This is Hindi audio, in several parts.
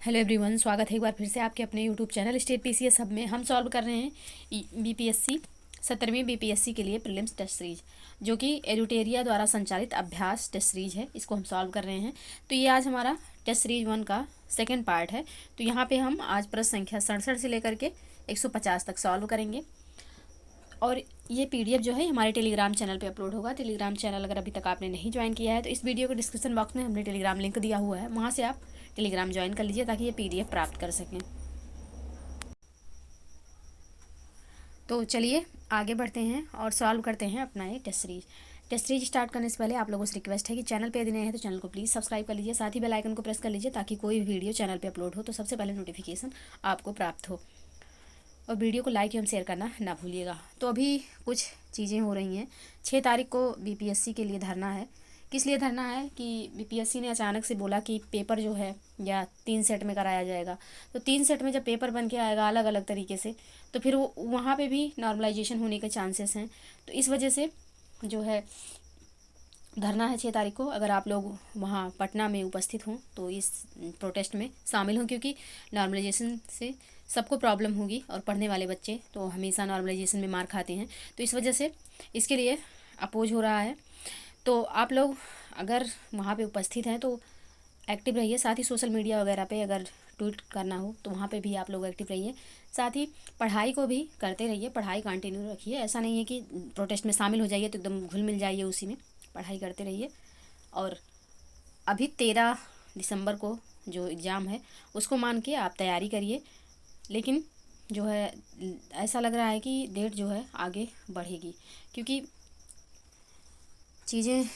हेलो एवरीवन, स्वागत है एक बार फिर से आपके अपने YouTube channel state PCS hub में। हम सॉल्व कर रहे हैं बीपीएससी 17वीं बीपीएससी के लिए प्रीलिम्स टेस्ट सीरीज, जो कि एडुटेरिया द्वारा संचालित अभ्यास टेस्ट सीरीज है। इसको हम सॉल्व कर रहे हैं। तो ये आज हमारा टेस्ट सीरीज 1 का सेकेंड पार्ट है। तो यहाँ पे हम आज प्रश्न संख्या 67 से लेकर के 150 तक सॉल्व करेंगे। और ये पीडीएफ जो है हमारे टेलीग्राम चैनल पे अपलोड होगा। टेलीग्राम चैनल अगर अभी तक आपने नहीं ज्वाइन किया है तो इस वीडियो के डिस्क्रिप्शन बॉक्स में हमने टेलीग्राम लिंक दिया हुआ है, वहाँ से आप टेलीग्राम ज्वाइन कर लीजिए ताकि ये पीडीएफ प्राप्त कर सकें। तो चलिए आगे बढ़ते हैं और सॉल्व करते हैं अपना ये टेस्ट सीरीज स्टार्ट करने से पहले आप लोगों से रिक्वेस्ट है कि चैनल पे यदि नए हैं तो चैनल को प्लीज़ सब्सक्राइब कर लीजिए, साथ ही बेल आइकन को प्रेस कर लीजिए ताकि कोई भी वीडियो चैनल पे अपलोड हो तो सबसे पहले नोटिफिकेशन आपको प्राप्त हो। और वीडियो को लाइक एवं शेयर करना ना भूलिएगा। तो अभी कुछ चीज़ें हो रही हैं। 6 तारीख को बीपीएससी के लिए धरना है। किस लिए धरना है कि बीपीएससी ने अचानक से बोला कि पेपर जो है या 3 सेट में कराया जाएगा। तो 3 सेट में जब पेपर बन के आएगा अलग अलग तरीके से, तो फिर वो वहाँ पे भी नॉर्मलाइजेशन होने के चांसेस हैं। तो इस वजह से जो है धरना है 6 तारीख को। अगर आप लोग वहाँ पटना में उपस्थित हों तो इस प्रोटेस्ट में शामिल हों, क्योंकि नॉर्मलाइजेशन से सबको प्रॉब्लम होगी और पढ़ने वाले बच्चे तो हमेशा नॉर्मलाइजेशन में मार खाते हैं। तो इस वजह से इसके लिए अपोज हो रहा है। तो आप लोग अगर वहाँ पे उपस्थित हैं तो एक्टिव रहिए। साथ ही सोशल मीडिया वगैरह पे अगर ट्वीट करना हो तो वहाँ पे भी आप लोग एक्टिव रहिए। साथ ही पढ़ाई को भी करते रहिए, पढ़ाई कंटिन्यू रखिए। ऐसा नहीं है कि प्रोटेस्ट में शामिल हो जाइए तो एकदम घुल मिल जाइए उसी में, पढ़ाई करते रहिए। और अभी 13 दिसंबर को जो एग्ज़ाम है उसको मान के आप तैयारी करिए, लेकिन जो है ऐसा लग रहा है कि डेट जो है आगे बढ़ेगी, क्योंकि चीज़ें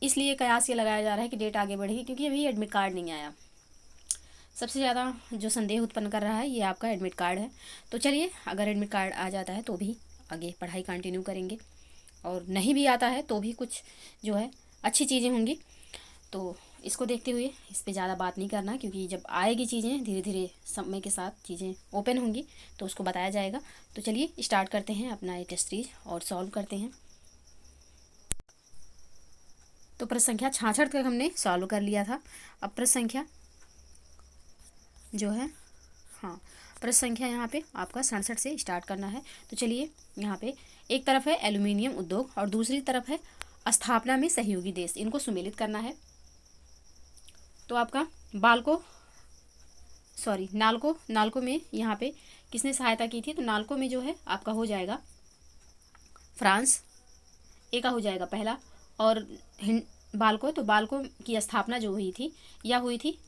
इसलिए कयास ये लगाया जा रहा है कि डेट आगे बढ़ेगी क्योंकि अभी एडमिट कार्ड नहीं आया। सबसे ज़्यादा जो संदेह उत्पन्न कर रहा है ये आपका एडमिट कार्ड है। तो चलिए, अगर एडमिट कार्ड आ जाता है तो भी आगे पढ़ाई कंटिन्यू करेंगे, और नहीं भी आता है तो भी कुछ जो है अच्छी चीज़ें होंगी। तो इसको देखते हुए इस पर ज़्यादा बात नहीं करना, क्योंकि जब आएगी चीज़ें धीरे धीरे समय के साथ चीज़ें ओपन होंगी तो उसको बताया जाएगा। तो चलिए स्टार्ट करते हैं अपना ये टेस्ट सीरीज और सॉल्व करते हैं। तो प्रश्न संख्या 66 तक हमने सॉल्व कर लिया था। अब प्रश्न संख्या जो है, हाँ, प्रश्न संख्या यहाँ पे आपका 67 से स्टार्ट करना है। तो चलिए, यहाँ पे एक तरफ है एल्यूमिनियम उद्योग और दूसरी तरफ है स्थापना में सहयोगी देश, इनको सुमेलित करना है। तो आपका नाल्को में यहाँ पे किसने सहायता की थी? तो नाल्को में जो है आपका हो जाएगा फ्रांस, ए का हो जाएगा पहला। और बाल्को की स्थापना जो हुई थी यह हुई थी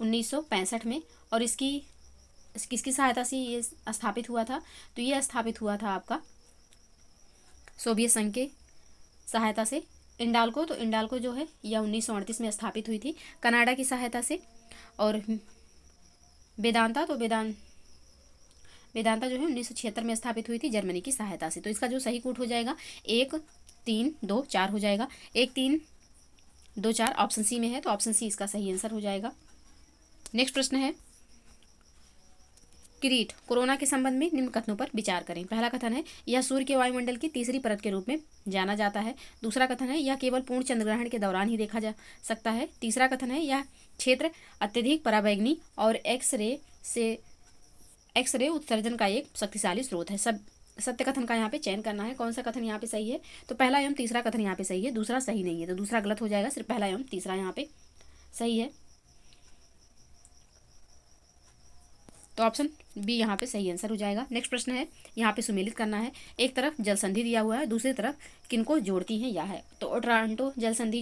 1965 में। और किसकी सहायता से ये स्थापित हुआ था? तो ये स्थापित हुआ था आपका सोवियत संघ के सहायता से। इंडाल्को जो है यह 1938 में स्थापित हुई थी कनाडा की सहायता से। और वेदांता जो है 1976 में स्थापित हुई थी जर्मनी की सहायता से। तो इसका जो सही कूट हो जाएगा 1 3 2 4 हो जाएगा। 1 3 2 4 ऑप्शन सी में है, तो ऑप्शन सी इसका सही आंसर हो जाएगा। नेक्स्ट प्रश्न है, किरीट कोरोना के संबंध में निम्न कथनों पर विचार करें। पहला कथन है यह सूर्य के वायुमंडल की तीसरी परत के रूप में जाना जाता है। दूसरा कथन है यह केवल पूर्ण चंद्रग्रहण के दौरान ही देखा जा सकता है। तीसरा कथन है यह क्षेत्र अत्यधिक पराबैंगनी और एक्स रे उत्सर्जन का एक शक्तिशाली स्रोत है। सब सत्य कथन का यहाँ पे चयन करना है, कौन सा कथन यहाँ पे सही है। तो पहला एवं तीसरा कथन यहाँ पे सही है, दूसरा सही नहीं है, तो दूसरा गलत हो जाएगा। सिर्फ पहला एवं तीसरा यहाँ पे सही है, तो ऑप्शन बी यहाँ पे सही आंसर हो जाएगा। नेक्स्ट प्रश्न है, यहाँ पे सुमेलित करना है। एक तरफ जल संधि दिया हुआ है, दूसरी तरफ किनको जोड़ती है यह है। तो ओट्रांटो जल संधि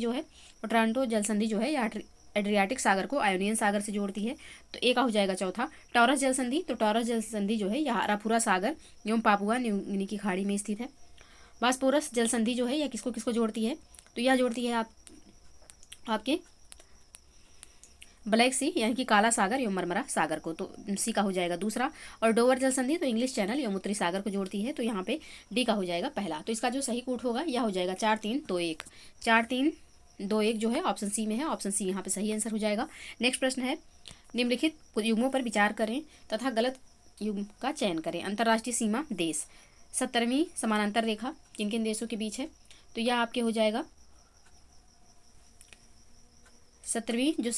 जो है यह एड्रियाटिक सागर को आयोनियन सागर से जोड़ती है। तो ए का हो जाएगा चौथा टॉरस जल संधि। तो टॉरस जल संधि जो है यह अरापुरा सागर एवं पापुआ न्यू गिनी की खाड़ी में स्थित है। बास्पोरस जल संधि जो है यह किसको किसको जोड़ती है? तो यह जोड़ती है आपके ब्लैक सी यानी कि काला सागर एवं मरमरा सागर को, तो सी का हो जाएगा दूसरा। और डोवर जल संधि तो इंग्लिश चैनल एवं उत्तरी सागर को जोड़ती है, तो यहाँ पे डी का हो जाएगा पहला। तो इसका जो सही कूट होगा यह हो जाएगा 4 3 2 1। 4 3 2 1 जो है ऑप्शन सी में है, ऑप्शन सी यहाँ पे सही आंसर हो जाएगा। नेक्स्ट प्रश्न है, निम्नलिखित युग्मों पर विचार करें तथा गलत युग्म का चयन करें। अंतर्राष्ट्रीय सीमा देश, 70वीं समानांतर रेखा किन किन देशों के बीच है? तो यह आपके हो जाएगा 70वीं जो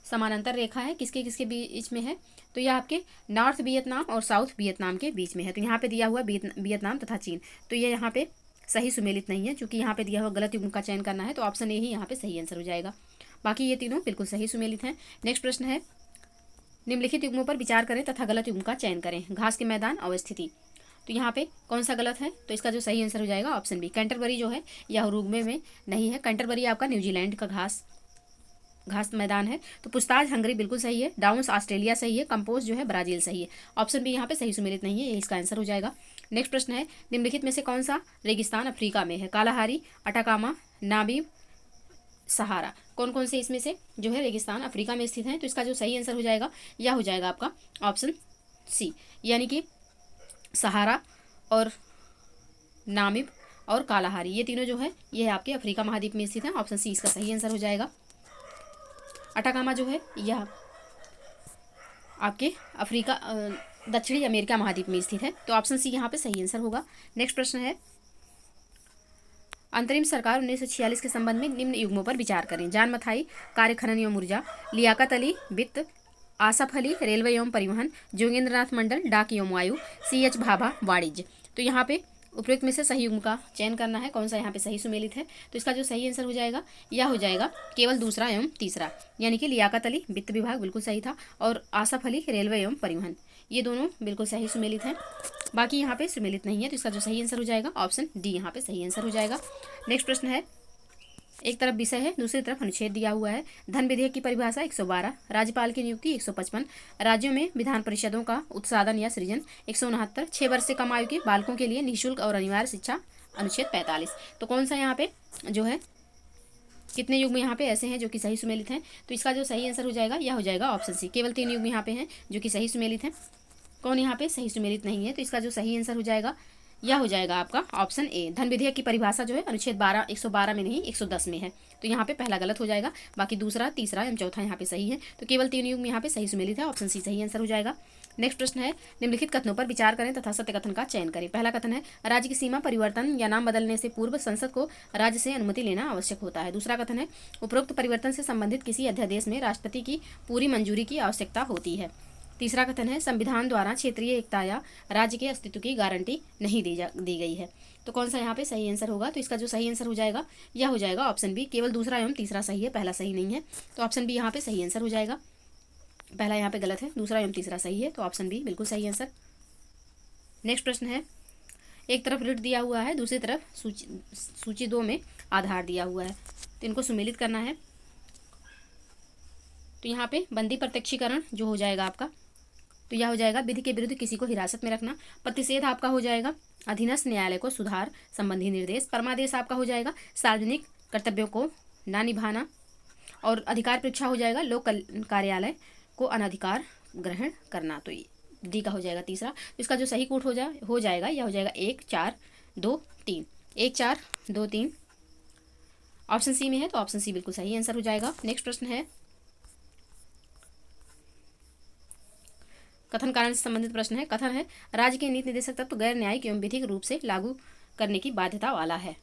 समानांतर रेखा है किसके किसके बीच में है, तो यह आपके नॉर्थ वियतनाम और साउथ वियतनाम के बीच में है। तो यहाँ पे दिया हुआ वियतनाम तथा चीन, तो ये यहाँ पे सही सुमेलित नहीं है, क्योंकि यहाँ पे दिया हुआ गलत युग्म का चयन करना है, तो ऑप्शन ए ही यहाँ पे सही आंसर हो जाएगा। बाकी ये तीनों बिल्कुल सही सुमेलित हैं। नेक्स्ट प्रश्न है, निम्नलिखित युग्मों पर विचार करें तथा गलत युग्म का चयन करें। घास के मैदान अवस्थिति, तो यहाँ पे कौन सा गलत है, तो इसका जो सही आंसर हो जाएगा ऑप्शन बी। कैंटरबरी जो है यह उरुग्वे में नहीं है, कैंटरबरी आपका न्यूजीलैंड का घास मैदान है। तो पुछताछ हंगरी बिल्कुल सही है, डाउन्स ऑस्ट्रेलिया सही है, कंपोज जो है ब्राजील सही है। ऑप्शन बी यहाँ पे सही सुमेलित नहीं है, ये इसका आंसर हो जाएगा। नेक्स्ट प्रश्न है, निम्नलिखित में से कौन सा रेगिस्तान अफ्रीका में है। कालाहारी, अटाकामा, नामीब, सहारा, कौन कौन से इसमें से जो है रेगिस्तान अफ्रीका में स्थित है, तो इसका जो सही आंसर हो जाएगा यह हो जाएगा आपका ऑप्शन सी, यानी कि सहारा और नामिब और कालाहारी, ये तीनों जो है ये आपके अफ्रीका महाद्वीप में स्थित है। ऑप्शन सी इसका सही आंसर हो जाएगा। अटाकामा जो है यह आपके अफ्रीका दक्षिणी अमेरिका महाद्वीप में स्थित है, तो ऑप्शन सी यहाँ पे सही आंसर होगा। नेक्स्ट प्रश्न है, अंतरिम सरकार 1946 के संबंध में निम्न युग्मों पर विचार करें। जान मथाई, कार्य खनन एवं ऊर्जा, लियाकत अली, वित्त, आसफ अली, रेलवे एवं परिवहन, जोगेंद्रनाथ मंडल, डाक एवं वायु, CH भाभा, वाणिज्य। तो यहाँ पे उपयुक्त में से सही युग्म का चयन करना है, कौन सा यहाँ पे सही सुमेलित है, तो इसका जो सही आंसर हो जाएगा यह हो जाएगा केवल दूसरा एवं तीसरा, यानी कि लियाकत अली वित्त विभाग बिल्कुल सही था, और आसफ अली रेलवे एवं परिवहन, ये दोनों बिल्कुल सही सुमेलित हैं। बाकी यहाँ पे सुमेलित नहीं है, तो इसका जो सही आंसर हो जाएगा ऑप्शन डी यहाँ पे सही आंसर हो जाएगा। नेक्स्ट प्रश्न है, एक तरफ विषय है दूसरी तरफ अनुच्छेद दिया हुआ है। धन विधेयक की परिभाषा 112, राज्यपाल की नियुक्ति 155, राज्यों में विधान परिषदों का उत्साधन या सृजन 169, 6 वर्ष से कम आयु के बालकों के लिए निःशुल्क और अनिवार्य शिक्षा अनुच्छेद 45। तो कौन सा यहाँ पे जो है कितने युग्म यहाँ पे ऐसे हैं जो कि सही सुमेलित हैं, तो इसका जो सही आंसर हो जाएगा यह हो जाएगा ऑप्शन सी। केवल 3 युग्म यहाँ पे हैं जो कि सही सुमेलित हैं, कौन यहाँ पे सही सुमेलित नहीं है, तो इसका जो सही आंसर हो जाएगा यह हो जाएगा आपका ऑप्शन ए। धन विधेयक की परिभाषा जो है अनुच्छेद 112 में नहीं 110 में है, तो यहाँ पे पहला गलत हो जाएगा, बाकी दूसरा तीसरा एवं चौथा यहाँ पे सही है, तो केवल 3 युग्म यहाँ पे सही सुमेलित है, ऑप्शन सी सही आंसर हो जाएगा। नेक्स्ट प्रश्न है, निम्नलिखित कथनों पर विचार करें तथा सत्य कथन का चयन करें। पहला कथन है, राज्य की सीमा परिवर्तन या नाम बदलने से पूर्व संसद को राज्य से अनुमति लेना आवश्यक होता है। दूसरा कथन है, उपरोक्त परिवर्तन से संबंधित किसी अध्यादेश में राष्ट्रपति की पूरी मंजूरी की आवश्यकता होती है। तीसरा कथन है, संविधान द्वारा क्षेत्रीय एकता या राज्य के अस्तित्व की गारंटी नहीं दी गई है। तो कौन सा यहाँ पे सही आंसर होगा, तो इसका जो सही आंसर हो जाएगा यह हो जाएगा ऑप्शन बी। केवल दूसरा एवं तीसरा सही है, पहला सही नहीं है, तो ऑप्शन बी यहाँ पे सही आंसर हो जाएगा। पहला यहाँ पे गलत है, दूसरा एवं तीसरा सही है, तो ऑप्शन बी बिल्कुल सही आंसर। नेक्स्ट प्रश्न है, एक तरफ रिट दिया हुआ है दूसरी तरफ सूची 2 में आधार दिया हुआ है, तो इनको सुमेलित करना है। तो यहाँ पे बंदी प्रत्यक्षीकरण जो हो जाएगा आपका, तो यह हो जाएगा विधि के विरुद्ध किसी को हिरासत में रखना। प्रतिषेध आपका हो जाएगा अधीनस्थ न्यायालय को सुधार संबंधी निर्देश। परमादेश आपका हो जाएगा सार्वजनिक कर्तव्यों को ना निभाना, और अधिकार परीक्षा हो जाएगा लोक कार्यालय को अनधिकार ग्रहण करना। तो डी का हो जाएगा तीसरा, तो इसका जो सही कोट हो जाएगा यह हो जाएगा 1 4 2 3, 1 4 2 3 ऑप्शन सी में है, तो ऑप्शन सी बिल्कुल सही आंसर हो जाएगा। नेक्स्ट प्रश्न है, कथन कारण से संबंधित प्रश्न है। कथन है, राज्य के नीति निर्देशक तत्व गैर न्यायिक एवं विधिक रूप से लागू करने की बाध्यता वाला है।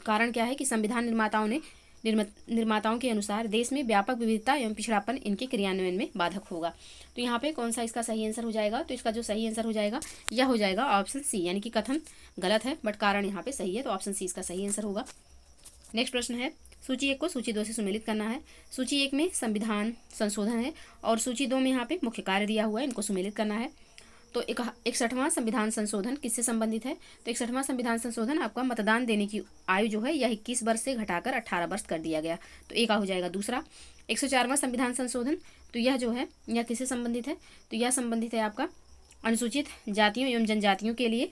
कारण क्या है कि संविधान निर्माताओं के अनुसार देश में व्यापक विविधता एवं पिछड़ापन इनके क्रियान्वयन में बाधक होगा। तो यहाँ पे कौन सा इसका सही आंसर हो जाएगा, तो इसका जो सही आंसर हो जाएगा यह हो जाएगा ऑप्शन सी, यानी कि कथन गलत है बट कारण यहाँ पे सही है, तो ऑप्शन सी इसका सही आंसर होगा। नेक्स्ट प्रश्न है, सूची 1 को सूची 2 से सुमेलित करना है। सूची 1 में संविधान संशोधन है और सूची 2 में यहाँ पे मुख्य कार्य दिया हुआ है, इनको सुमेलित करना है। तो 61वां संविधान संशोधन किससे संबंधित है, तो 61वां संविधान संशोधन आपका मतदान देने की आयु जो है यह 21 वर्ष से घटाकर 18 वर्ष कर दिया गया, तो एक हो जाएगा दूसरा। 104वां संविधान संशोधन, तो यह जो है यह किससे संबंधित है, तो यह संबंधित है आपका अनुसूचित जातियों एवं जनजातियों के लिए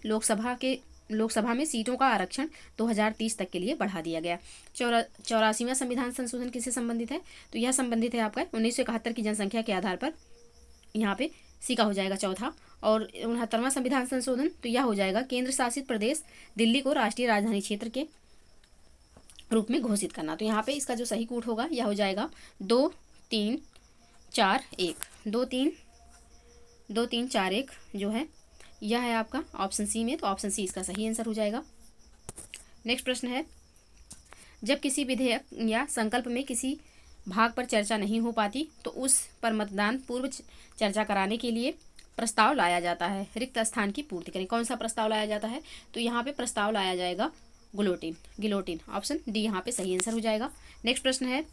लोकसभा में सीटों का आरक्षण 2030 तक के लिए बढ़ा दिया गया। 84वां संविधान संशोधन किससे संबंधित है, तो यह संबंधित है आपका 1971 की जनसंख्या के आधार पर, यहाँ पे सी का हो जाएगा चौथा। और 69वां संविधान संशोधन, तो यह हो जाएगा केंद्र शासित प्रदेश दिल्ली को राष्ट्रीय राजधानी क्षेत्र के रूप में घोषित करना। तो यहाँ पे इसका जो सही कोट होगा यह हो जाएगा 2 3 4 1, 2 3 4 1 जो है यह है आपका ऑप्शन सी में, तो ऑप्शन सी इसका सही आंसर हो जाएगा। नेक्स्ट प्रश्न है, जब किसी विधेयक या संकल्प में किसी भाग पर चर्चा नहीं हो पाती तो उस पर मतदान पूर्व चर्चा कराने के लिए प्रस्ताव लाया जाता है। रिक्त स्थान की पूर्ति करें। कौन सा प्रस्ताव लाया जाता है? तो यहाँ पे प्रस्ताव लाया जाएगा गिलोटिन। ऑप्शन डी यहाँ पे सही आंसर हो जाएगा। नेक्स्ट प्रश्न है,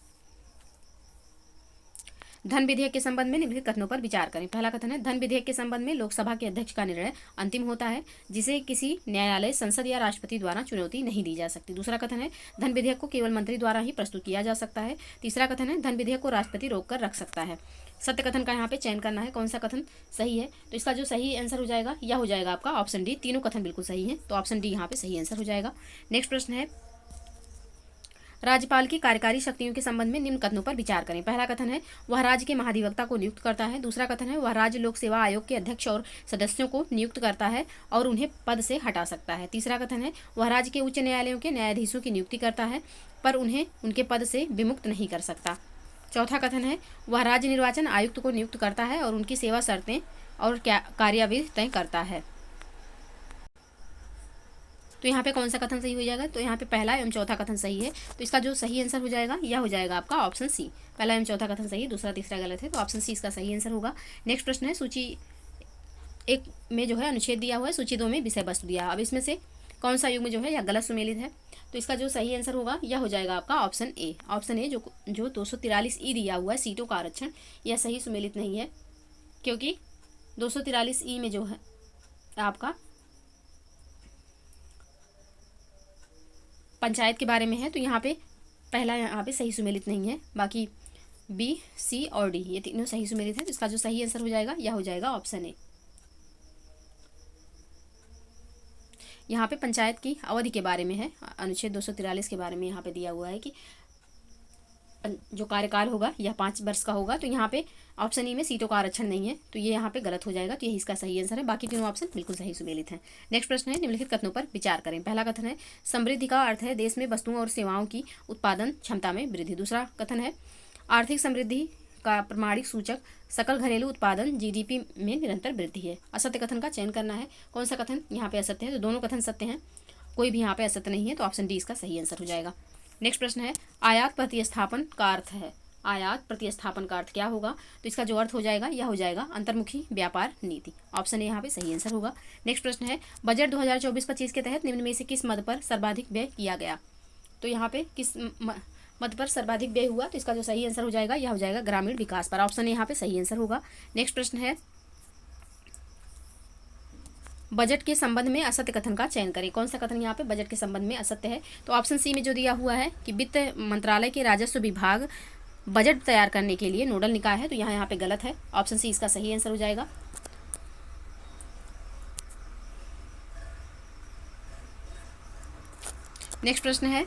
धन विधेयक के संबंध में निम्नलिखित कथनों पर विचार करें। पहला कथन है, धन विधेयक के संबंध में लोकसभा के अध्यक्ष का निर्णय अंतिम होता है, जिसे किसी न्यायालय, संसद या राष्ट्रपति द्वारा चुनौती नहीं दी जा सकती। दूसरा कथन है, धन विधेयक को केवल मंत्री द्वारा ही प्रस्तुत किया जा सकता है। तीसरा कथन है, धन विधेयक को राष्ट्रपति रोक कर रख सकता है। सत्य कथन का यहाँ पे चयन करना है, कौन सा कथन सही है। तो इसका जो सही आंसर हो जाएगा यह हो जाएगा आपका ऑप्शन डी। तीनों कथन बिल्कुल सही है, तो ऑप्शन डी यहाँ पे सही आंसर हो जाएगा। नेक्स्ट प्रश्न है, राज्यपाल की कार्यकारी शक्तियों के संबंध में निम्न कथनों पर विचार करें। पहला कथन है, वह राज्य के महाधिवक्ता को नियुक्त करता है। दूसरा कथन है, वह राज्य लोक सेवा आयोग के अध्यक्ष और सदस्यों को नियुक्त करता है और उन्हें पद से हटा सकता है। तीसरा कथन है, वह राज्य के उच्च न्यायालयों के न्यायाधीशों की नियुक्ति करता है पर उन्हें उनके पद से विमुक्त नहीं कर सकता। चौथा कथन है, वह राज्य निर्वाचन आयुक्त को नियुक्त करता है और उनकी सेवा शर्तें और कार्याविधि तय करता है। तो यहाँ पे कौन सा कथन सही हो जाएगा? तो यहाँ पे पहला एवं चौथा कथन सही है, तो इसका जो सही आंसर हो जाएगा यह हो जाएगा आपका ऑप्शन सी। पहला एवं चौथा कथन सही है, दूसरा तीसरा गलत है, तो ऑप्शन सी इसका सही आंसर होगा। नेक्स्ट प्रश्न है, सूची 1 में जो है अनुच्छेद दिया हुआ है, सूची 2 में विषय वस्तु दिया है। अब इसमें से कौन सा युग्म जो है यह गलत सुमेलित है? तो इसका जो सही आंसर होगा यह हो जाएगा आपका ऑप्शन ए। ऑप्शन ए जो 243 दिया हुआ है सीटों का आरक्षण, यह सही सुमेलित नहीं है, क्योंकि 243 में जो है आपका पंचायत के बारे में है, तो यहाँ पे पहला यहाँ पे सही सुमेलित नहीं है, बाकी बी, सी और डी ये तीनों सही सुमेलित है। तो इसका जो सही आंसर हो जाएगा यह हो जाएगा ऑप्शन ए। यहाँ पे पंचायत की अवधि के बारे में है, अनुच्छेद 243 के बारे में यहाँ पे दिया हुआ है कि जो कार्यकाल होगा यह 5 वर्ष का होगा। तो यहाँ पे ऑप्शन ई में सीटों का आरक्षण नहीं है, तो ये यहाँ पे गलत हो जाएगा, तो यही इसका सही आंसर है। बाकी तीनों ऑप्शन बिल्कुल सही सुमेलित हैं। नेक्स्ट प्रश्न है, निम्नलिखित कथनों पर विचार करें। पहला कथन है, समृद्धि का अर्थ है देश में वस्तुओं और सेवाओं की उत्पादन क्षमता में वृद्धि। दूसरा कथन है, आर्थिक समृद्धि का प्रमाणिक सूचक सकल घरेलू उत्पादन जीडीपी में निरंतर वृद्धि है। असत्य कथन का चयन करना है, कौन सा कथन यहाँ पे असत्य है? तो दोनों कथन सत्य हैं, कोई भी यहाँ पे असत्य नहीं है, तो ऑप्शन डी इसका सही आंसर हो जाएगा। नेक्स्ट प्रश्न है, आयात प्रतिस्थापन का अर्थ है। आयात प्रतिस्थापन का अर्थ क्या होगा? तो इसका जो अर्थ हो जाएगा यह हो जाएगा अंतर्मुखी व्यापार नीति। ऑप्शन ए यहाँ पे सही आंसर होगा। नेक्स्ट प्रश्न है, बजट 2024-25 के तहत निम्न में से किस मद पर सर्वाधिक व्यय किया गया? तो यहाँ पे किस मद पर सर्वाधिक व्यय हुआ? तो इसका जो सही आंसर हो जाएगा यह हो जाएगा ग्रामीण विकास पर। ऑप्शन ए यहाँ पे सही आंसर होगा। नेक्स्ट प्रश्न है, बजट के संबंध में असत्य कथन का चयन करें। कौन सा कथन यहाँ पे बजट के संबंध में असत्य है? तो ऑप्शन सी में जो दिया हुआ है कि वित्त मंत्रालय के राजस्व विभाग बजट तैयार करने के लिए नोडल निकाय है, तो यहाँ पे गलत है। ऑप्शन सी इसका सही आंसर हो जाएगा। नेक्स्ट प्रश्न है,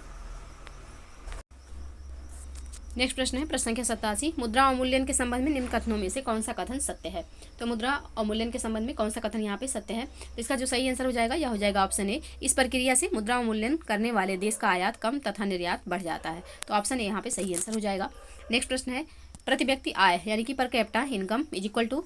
प्रश्न संख्या 87, मुद्रा अवमूल्यन के संबंध में निम्न कथनों में से कौन सा कथन सत्य है? तो मुद्रा अवमूल्यन के संबंध में कौन सा कथन यहाँ पे सत्य है? तो इसका जो सही आंसर हो जाएगा यह हो जाएगा ऑप्शन ए। इस प्रक्रिया से मुद्रा अवमूल्यन करने वाले देश का आयात कम तथा निर्यात बढ़ जाता है, तो ऑप्शन ए यहाँ पे सही आंसर हो जाएगा। नेक्स्ट प्रश्न है, प्रति व्यक्ति आय यानी कि per capita income is equal to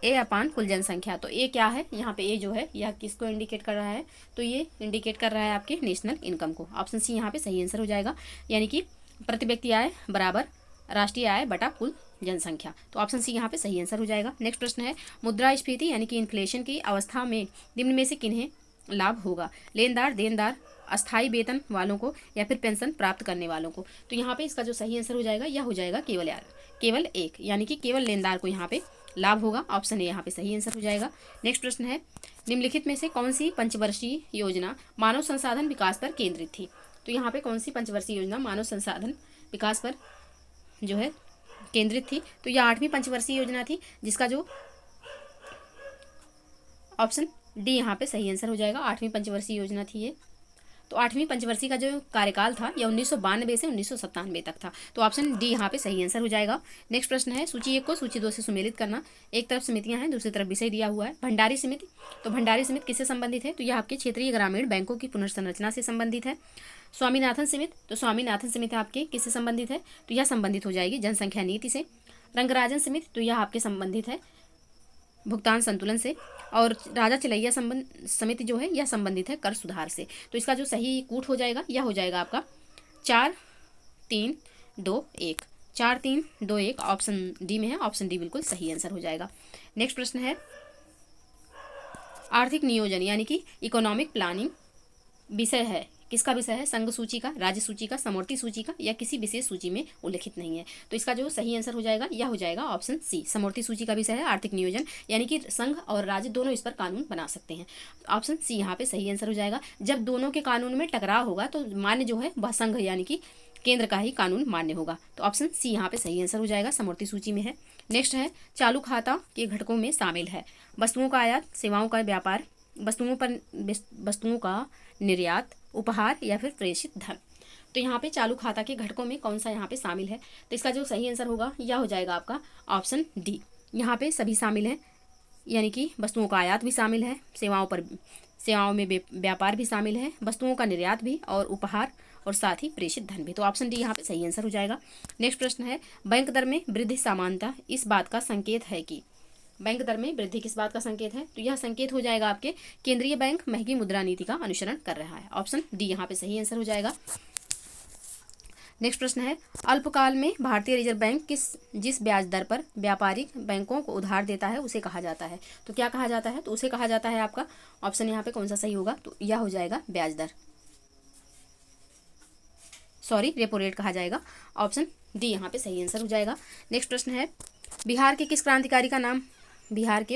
A upon कुल जनसंख्या। तो ए क्या है? यहाँ पे ए जो है यह किसको इंडिकेट कर रहा है? तो ये इंडिकेट कर रहा है आपके नेशनल इनकम को। ऑप्शन सी यहाँ पे सही आंसर हो जाएगा, यानी कि प्रति व्यक्ति आय बराबर राष्ट्रीय आय बटा कुल जनसंख्या। तो ऑप्शन सी यहाँ पे सही आंसर हो जाएगा। नेक्स्ट प्रश्न है, मुद्रास्फीति यानी कि इन्फ्लेशन की अवस्था में निम्न में से किन्हें लाभ होगा? लेनदार, देनदार, अस्थायी वेतन वालों को या फिर पेंशन प्राप्त करने वालों को? तो यहाँ पे इसका जो सही आंसर हो जाएगा यह हो जाएगा केवल एक, यानी कि केवल लेनदार को यहाँ पे लाभ होगा। ऑप्शन ए यहाँ पे सही आंसर हो जाएगा। नेक्स्ट प्रश्न है, निम्नलिखित में से कौन सी पंचवर्षीय योजना मानव संसाधन विकास पर केंद्रित थी? तो यहाँ पे कौन सी पंचवर्षीय योजना मानव संसाधन विकास पर जो है केंद्रित थी? तो यह 8वीं पंचवर्षीय योजना थी, जिसका जो ऑप्शन डी यहाँ पे सही आंसर हो जाएगा। 8वीं पंचवर्षीय योजना थी ये। तो 8वीं पंचवर्षीय का जो कार्यकाल था यह 1992 से 1997 तक था, तो ऑप्शन डी यहाँ पे सही आंसर हो जाएगा। नेक्स्ट प्रश्न है, सूची 1 को सूची 2 से सुमेलित करना। एक तरफ समितियां हैं, दूसरी तरफ विषय दिया हुआ है। भंडारी समिति, तो भंडारी समिति किससे संबंधित है? तो यह आपके क्षेत्रीय ग्रामीण बैंकों की पुनर्संरचना से संबंधित है। स्वामीनाथन समिति, तो स्वामीनाथन समिति आपके किससे संबंधित है? तो यह संबंधित हो जाएगी जनसंख्या नीति से। रंगराजन समिति, तो यह आपके संबंधित है भुगतान संतुलन से। और राजा चिलैया समिति जो है यह संबंधित है कर सुधार से। तो इसका जो सही कूट हो जाएगा यह हो जाएगा आपका 4, 3, 4-3-2-1, 4-3-2-1 ऑप्शन डी में है, ऑप्शन डी बिल्कुल सही आंसर हो जाएगा। नेक्स्ट प्रश्न है आर्थिक नियोजन यानी कि इकोनॉमिक प्लानिंग विषय है, किसका विषय है? संघ सूची का, राज्य सूची का, समवर्ती सूची का या किसी विशेष सूची में उल्लिखित नहीं है। तो इसका जो सही आंसर हो जाएगा यह हो जाएगा ऑप्शन सी, समवर्ती सूची का विषय है आर्थिक नियोजन, यानी कि संघ और राज्य दोनों इस पर कानून बना सकते हैं। ऑप्शन सी यहाँ पे सही आंसर हो जाएगा। जब दोनों के कानून में टकराव होगा तो मान्य जो है वह संघ यानी कि केंद्र का ही कानून मान्य होगा। तो ऑप्शन सी यहाँ पे सही आंसर हो जाएगा, समवर्ती सूची में है। नेक्स्ट है चालू खाता के घटकों में शामिल है वस्तुओं का आयात, सेवाओं का व्यापार, वस्तुओं का निर्यात, उपहार या फिर प्रेषित धन। तो यहाँ पे चालू खाता के घटकों में कौन सा यहाँ पे शामिल है? तो इसका जो सही आंसर होगा यह हो जाएगा आपका ऑप्शन डी। यहाँ पे सभी शामिल हैं, यानी कि वस्तुओं का आयात भी शामिल है, सेवाओं में व्यापार भी शामिल है, वस्तुओं का निर्यात भी और उपहार और साथ ही प्रेषित धन भी। तो ऑप्शन डी यहाँ पे सही आंसर हो जाएगा। नेक्स्ट प्रश्न है बैंक दर में वृद्धि सामान्यतः इस बात का संकेत है कि, बैंक दर में वृद्धि किस बात का संकेत है? तो यह संकेत हो जाएगा आपके केंद्रीय बैंक महंगी मुद्रा नीति का अनुसरण कर रहा है। ऑप्शन डी यहाँ पे सही आंसर हो जाएगा। नेक्स्ट प्रश्न है अल्पकाल में भारतीय रिजर्व बैंक जिस ब्याज दर पर व्यापारिक बैंकों को उधार देता है उसे कहा जाता है। तो क्या कहा जाता है? तो उसे कहा जाता है आपका ऑप्शन यहाँ पे कौन सा सही होगा? तो यह हो जाएगा ब्याज दर, सॉरी रेपो रेट कहा जाएगा। ऑप्शन डी यहाँ पे सही आंसर हो जाएगा। नेक्स्ट प्रश्न है बिहार के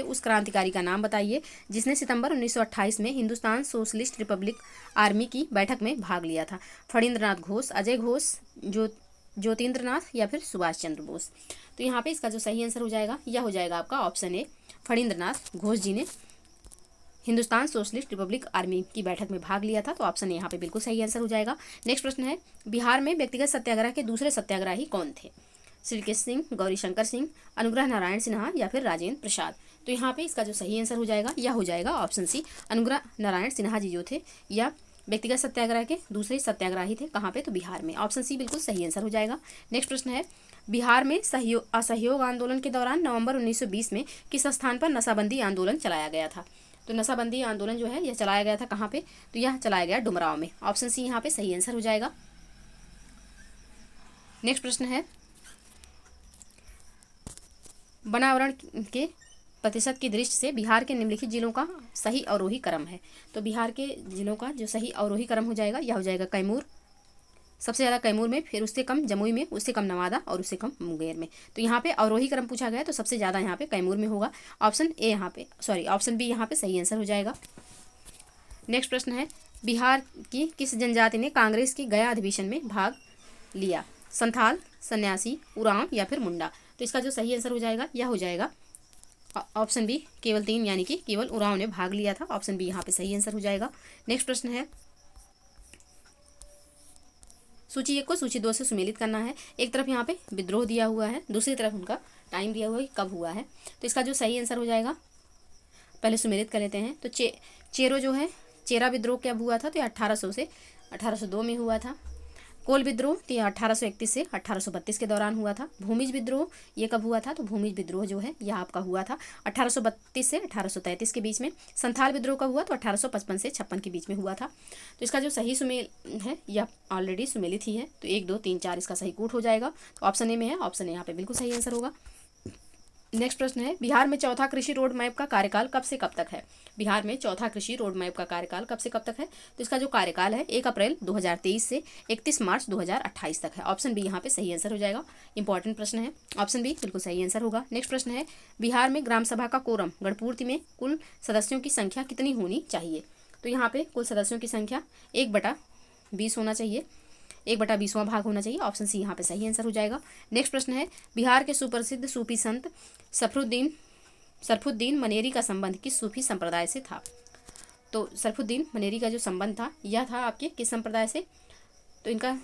उस क्रांतिकारी का नाम बताइए जिसने सितंबर 1928 में हिंदुस्तान सोशलिस्ट रिपब्लिक आर्मी की बैठक में भाग लिया था। फणींद्रनाथ घोष, अजय घोष, ज्योतिन्द्रनाथ या फिर सुभाष चंद्र बोस। तो यहाँ पे इसका जो सही आंसर हो जाएगा यह हो जाएगा आपका ऑप्शन ए, फणींद्रनाथ घोष जी ने हिंदुस्तान सोशलिस्ट रिपब्लिक आर्मी की बैठक में भाग लिया था। तो ऑप्शन यहाँ पे बिल्कुल सही आंसर हो जाएगा। नेक्स्ट प्रश्न है बिहार में व्यक्तिगत सत्याग्रह के दूसरे सत्याग्रही कौन थे? श्रीकृष्ण सिंह, गौरीशंकर सिंह, अनुग्रह नारायण सिन्हा या फिर राजेंद्र प्रसाद। तो यहाँ पे इसका जो सही आंसर हो जाएगा यह हो जाएगा ऑप्शन सी, अनुग्रह नारायण सिन्हा जी जो थे या व्यक्तिगत सत्याग्रह के दूसरे सत्याग्रही थे। कहाँ पे? तो बिहार में। ऑप्शन सी बिल्कुल सही आंसर हो जाएगा। नेक्स्ट प्रश्न है बिहार में असहयोग आंदोलन के दौरान नवंबर 1920 में किस स्थान पर नशाबंदी आंदोलन चलाया गया था? तो नशाबंदी आंदोलन जो है यह चलाया गया था कहाँ पे? तो यह चलाया गया डुमरांव में। ऑप्शन सी यहाँ पे सही आंसर हो जाएगा। नेक्स्ट प्रश्न है बनावरण के प्रतिशत की दृष्टि से बिहार के निम्नलिखित जिलों का सही अवरोही क्रम है। तो बिहार के जिलों का जो सही अवरोही क्रम हो जाएगा यह हो जाएगा कैमूर, सबसे ज़्यादा कैमूर में, फिर उससे कम जमुई में, उससे कम नवादा और उससे कम मुंगेर में। तो यहाँ पे अवरोही क्रम पूछा गया है तो सबसे ज़्यादा यहाँ पे कैमूर में होगा। ऑप्शन ए यहाँ पे ऑप्शन बी यहाँ पे सही आंसर हो जाएगा। नेक्स्ट प्रश्न है बिहार की किस जनजाति ने कांग्रेस की गया अधिवेशन में भाग लिया? संथाल, सन्यासी, उरांव या फिर मुंडा। तो इसका जो सही आंसर हो जाएगा यह हो जाएगा ऑप्शन बी, केवल 3 यानी कि केवल उरांव ने भाग लिया था। ऑप्शन बी यहाँ पे सही आंसर हो जाएगा। नेक्स्ट प्रश्न है सूची 1 को सूची 2 से सुमेलित करना है। एक तरफ यहाँ पे विद्रोह दिया हुआ है, दूसरी तरफ उनका टाइम दिया हुआ है कब हुआ है। तो इसका जो सही आंसर हो जाएगा पहले सुमेलित कर लेते हैं। तो चेरो जो है, चेरा विद्रोह कब हुआ था? तो 1800 से 1802 में हुआ था। कोल विद्रोह तो यह 1831 से 1832 के दौरान हुआ था। भूमिज विद्रोह ये कब हुआ था? तो भूमिज विद्रोह जो है यह आपका हुआ था 1832 से 1833 के बीच में। संथाल विद्रोह कब हुआ? तो 1855 से 56 के बीच में हुआ था। तो इसका जो सही सुमेल है यह ऑलरेडी सुमेलित ही है। तो 1, 2, 3, 4 इसका सही कूट हो जाएगा। तो ऑप्शन ए में है, ऑप्शन ए यहाँ पे बिल्कुल सही आंसर होगा। नेक्स्ट प्रश्न है बिहार में चौथा कृषि रोड मैप का कार्यकाल कब से कब तक है? बिहार में चौथा कृषि रोड मैप का कार्यकाल कब से कब तक है? तो इसका जो कार्यकाल है 1 अप्रैल 2023 से 31 मार्च 2028 तक है। ऑप्शन बी यहाँ पे सही आंसर हो जाएगा। इंपॉर्टेंट प्रश्न है, ऑप्शन बी बिल्कुल सही आंसर होगा। नेक्स्ट प्रश्न है बिहार में ग्राम सभा का कोरम गणपूर्ति में कुल सदस्यों की संख्या कितनी होनी चाहिए? तो यहाँ पे कुल सदस्यों की संख्या 1/20 होना चाहिए, 1/20वां भाग होना चाहिए। ऑप्शन सी यहाँ पे सही आंसर हो जाएगा। नेक्स्ट प्रश्न है बिहार के सुप्रसिद्ध सूफी संत सरफुद्दीन मनेरी का संबंध किस सूफी संप्रदाय से था? तो सरफुद्दीन मनेरी का जो संबंध था यह था आपके किस संप्रदाय से? तो इनका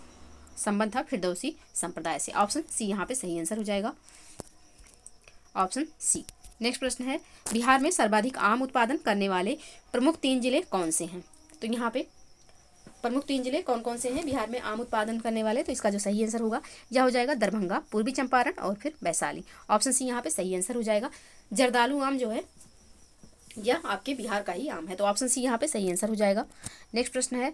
संबंध था फिरदौसी संप्रदाय से। ऑप्शन सी यहाँ पे सही आंसर हो जाएगा, ऑप्शन सी। नेक्स्ट प्रश्न है बिहार में सर्वाधिक आम उत्पादन करने वाले प्रमुख 3 जिले कौन से हैं? तो यहाँ पे प्रमुख 3 जिले कौन कौन से हैं बिहार में आम उत्पादन करने वाले? तो इसका जो सही आंसर होगा यह हो जाएगा दरभंगा, पूर्वी चंपारण और फिर वैशाली। ऑप्शन सी यहाँ पे सही आंसर हो जाएगा। जर्दालू आम जो है यह आपके बिहार का ही आम है। तो ऑप्शन सी यहाँ पे सही आंसर हो जाएगा। नेक्स्ट प्रश्न है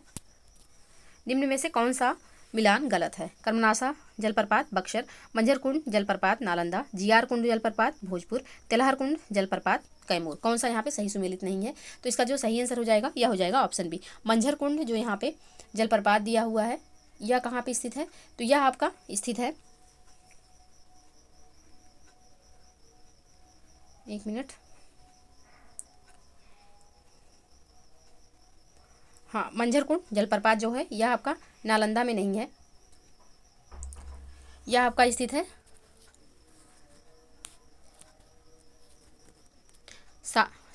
निम्न में से कौन सा मिलान गलत है। कर्मनासा जलप्रपात बक्सर, मंझर कुंड जलप्रपात नालंदा, जीआर कुंड जलप्रपात भोजपुर, तेलहर कुंड जलप्रपात कैमूर। कौन सा यहाँ पे सही सुमेलित नहीं है? तो इसका जो सही आंसर हो जाएगा यह हो जाएगा ऑप्शन बी, मंझर कुंड जो यहाँ पे जलप्रपात दिया हुआ है यह कहाँ पे स्थित है? तो यह आपका स्थित है, एक मिनट, हाँ, मंझर कुंड जलप्रपात जो है यह आपका नालंदा में नहीं है, यह आपका स्थित है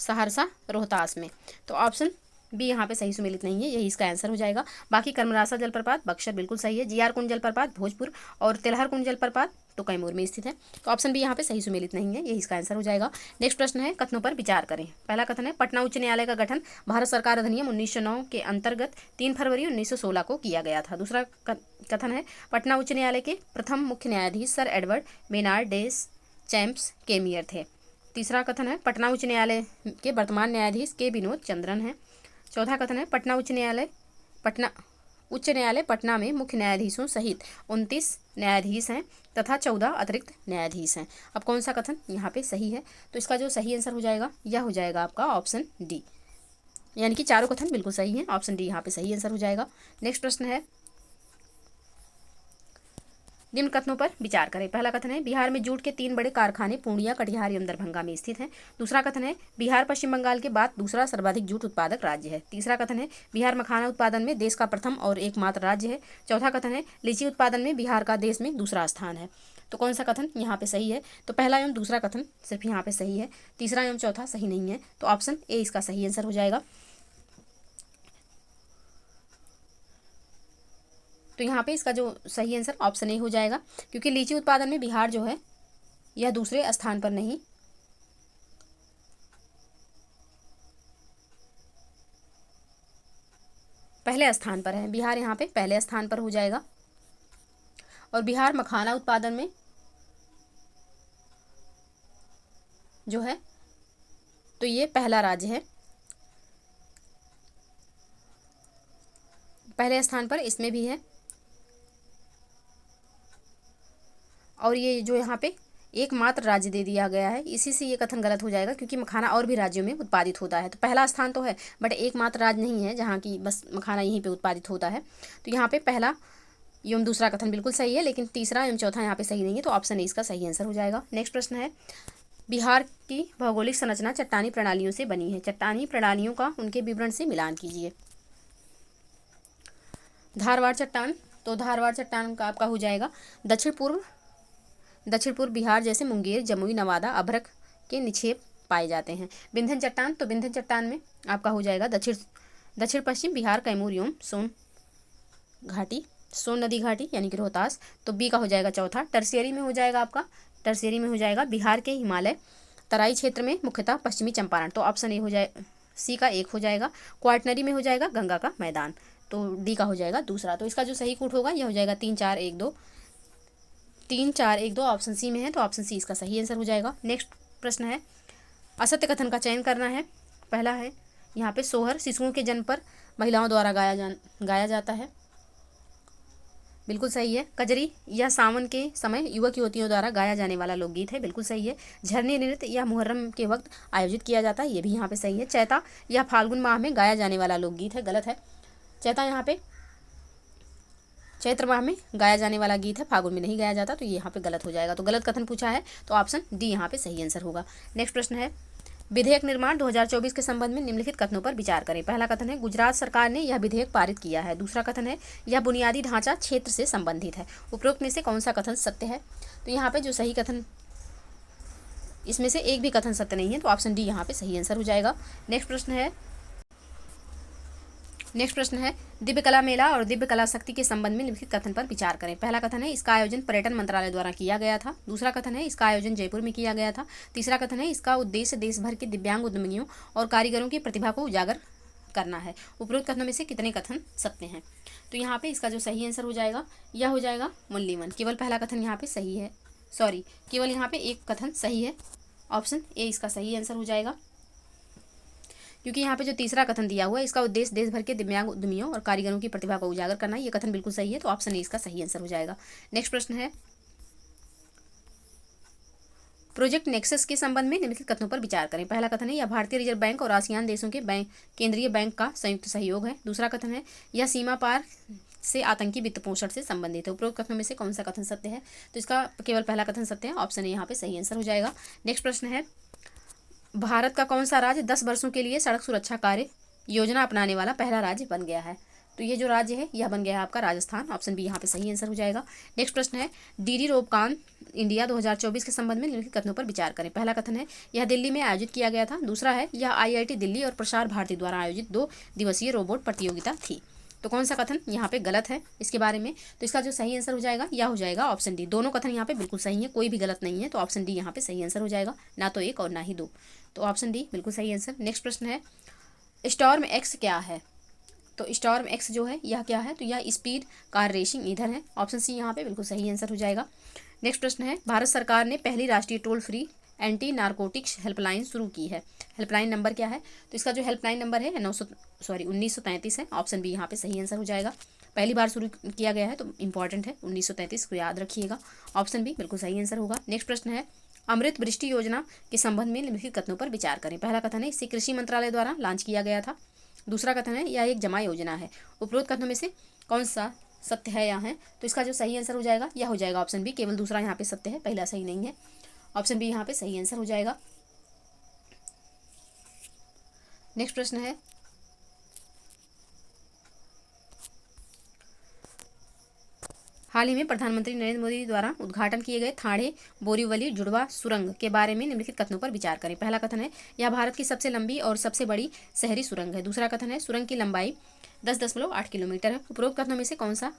सहरसा रोहतास में। तो ऑप्शन बी यहाँ पे सही सुमेलित नहीं है, यही इसका आंसर हो जाएगा। बाकी कर्मरासा जलप्रपात बक्सर बिल्कुल सही है, जीआर कुंड जलप्रपात भोजपुर और तेलहर कुंड जलप्रपात तो कैमूर में स्थित है। तो ऑप्शन बी यहाँ पे सही सुमेलित नहीं है, यही इसका आंसर हो जाएगा। नेक्स्ट प्रश्न है, कथनों पर विचार करें। पहला कथन है, पटना उच्च न्यायालय का गठन भारत सरकार अधिनियम 1909 के अंतर्गत 3 फरवरी 1916 को किया गया था। दूसरा कथन है, पटना उच्च न्यायालय के प्रथम मुख्य न्यायाधीश सर एडवर्ड मेनार्ड डेस चैम्प्स केमियर थे। तीसरा कथन है, पटना उच्च न्यायालय के वर्तमान न्यायाधीश के विनोद चंद्रन हैं। चौथा कथन है, पटना उच्च न्यायालय पटना में मुख्य न्यायाधीशों सहित 29 न्यायाधीश हैं तथा 14 अतिरिक्त न्यायाधीश हैं। अब कौन सा कथन यहाँ पे सही है? तो इसका जो सही आंसर हो जाएगा यह हो जाएगा आपका ऑप्शन डी, यानी कि चारों कथन बिल्कुल सही हैं, ऑप्शन डी यहाँ पे सही आंसर हो जाएगा। नेक्स्ट प्रश्न है, निम्न कथनों पर विचार करें। पहला कथन है, बिहार में जूट के 3 बड़े कारखाने पूर्णिया, कटिहार एवं दरभंगा में स्थित हैं। दूसरा कथन है, बिहार पश्चिम बंगाल के बाद दूसरा सर्वाधिक जूट उत्पादक राज्य है। तीसरा कथन है, बिहार मखाना उत्पादन में देश का प्रथम और एकमात्र राज्य है। चौथा कथन है, लीची उत्पादन में बिहार का देश में दूसरा स्थान है। तो कौन सा कथन यहाँ पे सही है? तो पहला एवं दूसरा कथन सिर्फ यहाँ पे सही है, तीसरा एवं चौथा सही नहीं है। तो ऑप्शन ए इसका सही आंसर हो जाएगा। तो यहाँ पे इसका जो सही आंसर ऑप्शन ए हो जाएगा, क्योंकि लीची उत्पादन में बिहार जो है यह दूसरे स्थान पर नहीं, पहले स्थान पर है। बिहार यहाँ पे पहले स्थान पर हो जाएगा और बिहार मखाना उत्पादन में जो है तो ये पहला राज्य है, पहले स्थान पर इसमें भी है। और ये जो यहाँ पे एकमात्र राज्य दे दिया गया है, इसी से ये कथन गलत हो जाएगा, क्योंकि मखाना और भी राज्यों में उत्पादित होता है। तो पहला स्थान तो है बट एकमात्र राज्य नहीं है जहाँ की बस मखाना यहीं पे उत्पादित होता है। तो यहाँ पे पहला एवं दूसरा कथन बिल्कुल सही है, लेकिन तीसरा एवं चौथा यहाँ पे सही नहीं है। तो ऑप्शन ए इसका सही आंसर हो जाएगा। नेक्स्ट प्रश्न है, बिहार की भौगोलिक संरचना चट्टानी प्रणालियों से बनी है। चट्टानी प्रणालियों का उनके विवरण से मिलान कीजिए। धारवाड़ चट्टान, तो धारवाड़ चट्टान का आपका हो जाएगा दक्षिण पूर्व बिहार जैसे मुंगेर, जमुई, नवादा, अभ्रक के निक्षेप पाए जाते हैं। विंध्य चट्टान, तो विंध्य चट्टान में आपका हो जाएगा दक्षिण पश्चिम बिहार, कैमूर एवं सोन नदी घाटी यानी कि रोहतास। तो बी का हो जाएगा चौथा। टर्शियरी में हो जाएगा बिहार के हिमालय तराई क्षेत्र में मुख्यतः पश्चिमी चंपारण। तो ऑप्शन ए हो जाए, सी का 1 हो जाएगा। क्वार्टनरी में हो जाएगा गंगा का मैदान। तो डी का हो जाएगा दूसरा। तो इसका जो सही कूट होगा यह हो जाएगा 3 4 1 2 3 4 1 2, ऑप्शन सी में है। तो ऑप्शन सी इसका सही आंसर हो जाएगा। नेक्स्ट प्रश्न है, असत्य कथन का चयन करना है। पहला है यहाँ पे, सोहर शिशुओं के जन्म पर महिलाओं द्वारा गाया जाता है, बिल्कुल सही है। कजरी यह सावन के समय युवक युवतियों द्वारा गाया जाने वाला लोकगीत है, बिल्कुल सही है। झरने नृत्य यह मुहर्रम के वक्त आयोजित किया जाता है, ये भी यहाँ पे सही है। चैता यह फाल्गुन माह में गाया जाने वाला लोकगीत है, गलत है। चैता यहाँ पे चैत्र माह में गाया जाने वाला गीत है, फागुन में नहीं गाया जाता, तो ये यहाँ पे गलत हो जाएगा। तो गलत कथन पूछा है, तो ऑप्शन डी यहाँ पे सही आंसर होगा। नेक्स्ट प्रश्न है, विधेयक निर्माण 2024 के संबंध में निम्नलिखित कथनों पर विचार करें। पहला कथन है, गुजरात सरकार ने यह विधेयक पारित किया है। दूसरा कथन है, यह बुनियादी ढांचा क्षेत्र से संबंधित है। उपरोक्त में से कौन सा कथन सत्य है? तो यहाँ पे जो सही कथन, इसमें से एक भी कथन सत्य नहीं है, तो ऑप्शन डी यहाँ पे सही आंसर हो जाएगा। नेक्स्ट प्रश्न है, दिव्य कला मेला और दिव्य कला शक्ति के संबंध में निम्नलिखित कथन पर विचार करें। पहला कथन है, इसका आयोजन पर्यटन मंत्रालय द्वारा किया गया था। दूसरा कथन है, इसका आयोजन जयपुर में किया गया था। तीसरा कथन है, इसका उद्देश्य देश भर के दिव्यांग उद्यमियों और कारीगरों की प्रतिभा को उजागर करना है। उपरोक्त कथनों में से कितने कथन सत्य हैं? तो यहाँ पे इसका जो सही आंसर हो जाएगा यह हो जाएगा मूल्यवान। केवल पहला कथन यहाँ पे सही है, केवल यहाँ पे एक कथन सही है, ऑप्शन ए इसका सही आंसर हो जाएगा। क्योंकि यहाँ पे जो तीसरा कथन दिया हुआ है, इसका उद्देश्य देश भर के दिव्यांग उद्यमियों और कारीगरों की प्रतिभा को उजागर करना है। ये कथन बिल्कुल सही है, तो ऑप्शन ए इसका सही आंसर हो जाएगा। नेक्स्ट प्रश्न है, प्रोजेक्ट नेक्सस के संबंध में निम्नलिखित कथनों पर विचार करें। पहला कथन है, यह भारतीय रिजर्व बैंक और आसियान देशों के बैंक केंद्रीय बैंक का संयुक्त सहयोग है। दूसरा कथन है, यह सीमा पार से आतंकी वित्त पोषण से संबंधित है। उपरोक्त कथनों में से कौन सा कथन सत्य है? तो इसका केवल पहला कथन सत्य है, ऑप्शन ए यहाँ पे सही आंसर हो जाएगा। नेक्स्ट प्रश्न है, भारत का कौन सा राज्य 10 वर्षों के लिए सड़क सुरक्षा कार्य योजना अपनाने वाला पहला राज्य बन गया है? तो ये जो राज्य है यह बन गया है आपका राजस्थान, ऑप्शन बी यहाँ पे सही आंसर हो जाएगा। नेक्स्ट प्रश्न है, डीडी रोबकॉन इंडिया 2024 के संबंध में निम्नलिखित कथनों पर विचार करें। पहला कथन है, यह दिल्ली में आयोजित किया गया था। दूसरा है, यह आईआईटी दिल्ली और प्रसार भारती द्वारा आयोजित 2 दिवसीय रोबोट प्रतियोगिता थी। तो कौन सा कथन यहाँ पे गलत है इसके बारे में? तो इसका जो सही आंसर हो जाएगा यह हो जाएगा ऑप्शन डी। दोनों कथन यहाँ पे बिल्कुल सही है, कोई भी गलत नहीं है, तो ऑप्शन डी यहाँ पे सही आंसर हो जाएगा, ना तो 1 और ना ही 2। तो ऑप्शन डी बिल्कुल सही आंसर। नेक्स्ट प्रश्न है, स्टॉर्म एक्स क्या है? तो स्टॉर्म एक्स जो है यह क्या है? तो यह स्पीड कार रेसिंग ईंधन है, ऑप्शन सी यहाँ पे बिल्कुल सही आंसर हो जाएगा। नेक्स्ट प्रश्न है, भारत सरकार ने पहली राष्ट्रीय toll free anti narcotics helpline शुरू की है। हेल्पलाइन नंबर क्या है? तो इसका जो हेल्पलाइन नंबर है 1933 है, ऑप्शन बी यहाँ पे सही आंसर हो जाएगा। पहली बार शुरू किया गया है तो इंपॉर्टेंट है, 1933 को याद रखिएगा, ऑप्शन बी बिल्कुल सही आंसर होगा। नेक्स्ट प्रश्न है, अमृत वृष्टि योजना के संबंध में निम्नलिखित कथनों पर विचार करें। पहला कथन है, इसे कृषि मंत्रालय द्वारा लॉन्च किया गया था। दूसरा कथन है, यह एक जमा योजना है। उपरोक्त कथनों में से कौन सा सत्य है यहाँ है? तो इसका जो सही आंसर हो जाएगा यह हो जाएगा ऑप्शन बी, केवल दूसरा यहाँ पे सत्य है, पहला सही नहीं है, ऑप्शन बी यहाँ पे सही आंसर हो जाएगा। नेक्स्ट प्रश्न है, हाल ही में प्रधानमंत्री नरेंद्र मोदी द्वारा उद्घाटन किए गए ठाणे बोरीवली जुड़वा सुरंग के बारे में निम्नलिखित कथनों पर विचार करें। पहला कथन है, यह भारत की सबसे लंबी और सबसे बड़ी शहरी सुरंग है। दूसरा कथन है, सुरंग की लंबाई 10.8 किलोमीटर है। उपरोक्त कथनों में से कौन सा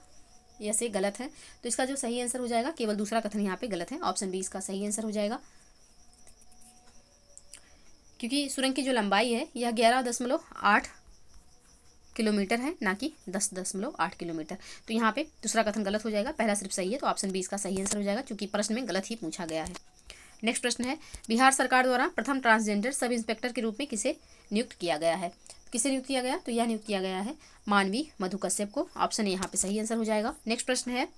यह से गलत है? तो इसका जो सही आंसर हो जाएगा, केवल दूसरा कथन यहाँ पे गलत है, ऑप्शन बी इसका सही आंसर हो जाएगा। क्योंकि सुरंग की जो लंबाई है यह 11.8 किलोमीटर है, ना कि 10.8 किलोमीटर। तो यहाँ पे दूसरा कथन गलत हो जाएगा, पहला सिर्फ सही है, तो ऑप्शन बी इसका सही आंसर हो जाएगा, क्योंकि प्रश्न में गलत ही पूछा गया है। नेक्स्ट प्रश्न है, बिहार सरकार द्वारा प्रथम ट्रांसजेंडर सब इंस्पेक्टर के रूप में किसे नियुक्त किया गया है? किसे नियुक्त किया गया? तो यह नियुक्त किया गया है मानवी मधु कश्यप को, ऑप्शन ए यहाँ पे सही आंसर हो जाएगा। नेक्स्ट प्रश्न है,